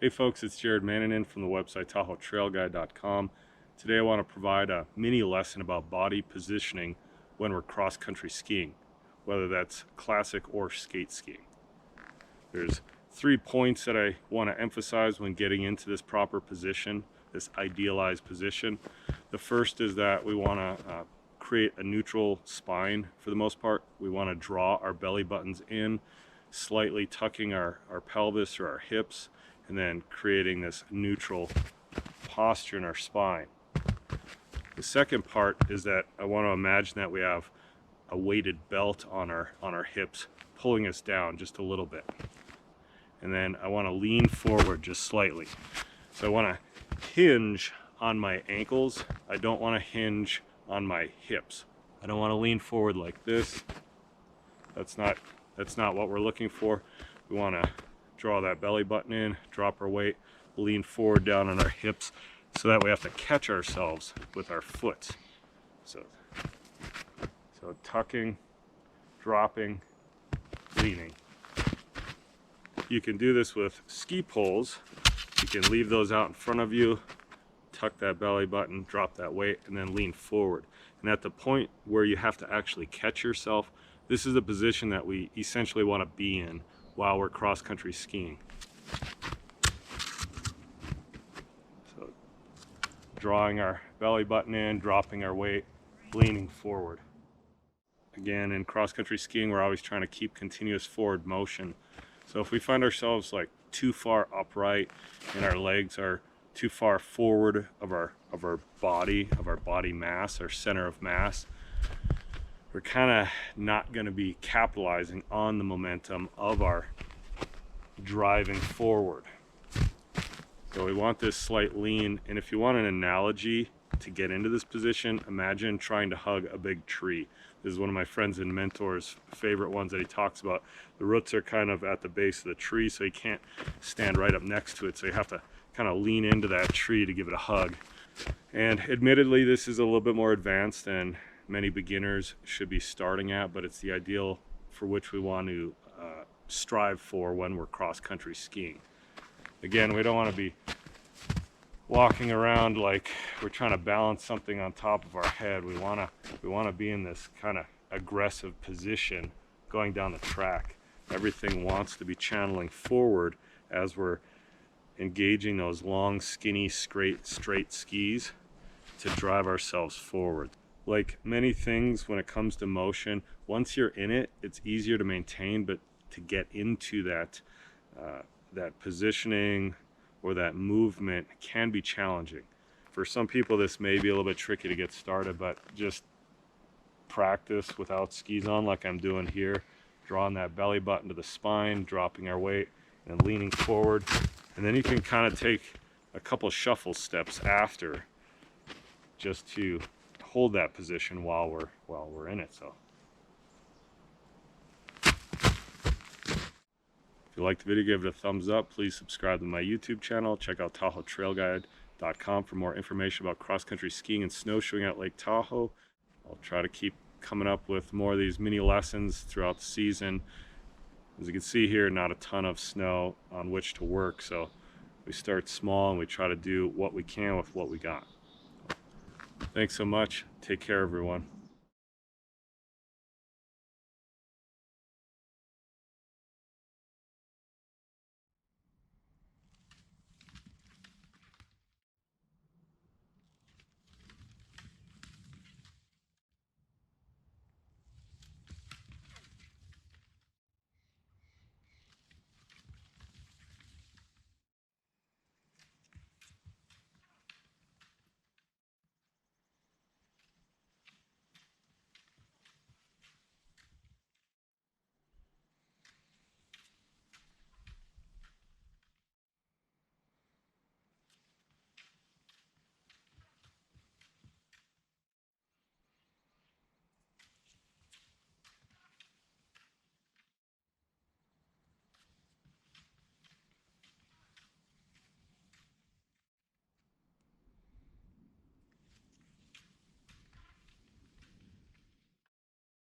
Hey folks, it's Jared Mannanen from the website TahoeTrailGuide.com. Today I want to provide a mini lesson about body positioning when we're cross-country skiing, whether that's classic or skate skiing. There's 3 points that I want to emphasize when getting into this proper position, this idealized position. The first is that we want to create a neutral spine for the most part. We want to draw our belly buttons in, slightly tucking our pelvis or our hips, and then creating this neutral posture in our spine. The second part is that I want to imagine that we have a weighted belt on our hips, pulling us down just a little bit. And then I want to lean forward just slightly. So I want to hinge on my ankles. I don't want to hinge on my hips. I don't want to lean forward like this. That's not what we're looking for. We want to draw that belly button in, drop our weight, lean forward down on our hips, so that we have to catch ourselves with our foot. So tucking, dropping, leaning. You can do this with ski poles. You can leave those out in front of you, tuck that belly button, drop that weight, and then lean forward. And at the point where you have to actually catch yourself, this is the position that we essentially want to be in while we're cross-country skiing. So drawing our belly button in, dropping our weight, leaning forward. Again, in cross-country skiing, we're always trying to keep continuous forward motion. So if we find ourselves like too far upright and our legs are too far forward of our body mass, our center of mass, we're kind of not going to be capitalizing on the momentum of our driving forward. So we want this slight lean, and if you want an analogy to get into this position, imagine trying to hug a big tree. This is one of my friends and mentors' favorite ones that he talks about. The roots are kind of at the base of the tree, so you can't stand right up next to it, so you have to kind of lean into that tree to give it a hug. And admittedly, this is a little bit more advanced than many beginners should be starting at, but it's the ideal for which we want to strive for when we're cross-country skiing. Again, we don't want to be walking around like we're trying to balance something on top of our head. We want to be in this kind of aggressive position going down the track. Everything wants to be channeling forward as we're engaging those long, skinny, straight skis to drive ourselves forward. Like many things when it comes to motion, once you're in it, it's easier to maintain, but to get into that positioning or that movement can be challenging. For some people, this may be a little bit tricky to get started, but just practice without skis on like I'm doing here, drawing that belly button to the spine, dropping our weight, and leaning forward. And then you can kind of take a couple shuffle steps after just to hold that position while we're in it. So if you liked the video, give it a thumbs up. Please subscribe to my YouTube channel. Check out TahoeTrailGuide.com for more information about cross-country skiing and snowshoeing at Lake Tahoe. I'll try to keep coming up with more of these mini lessons throughout the season. As you can see here, not a ton of snow on which to work, so we start small and we try to do what we can with what we got. Thanks so much. Take care, everyone.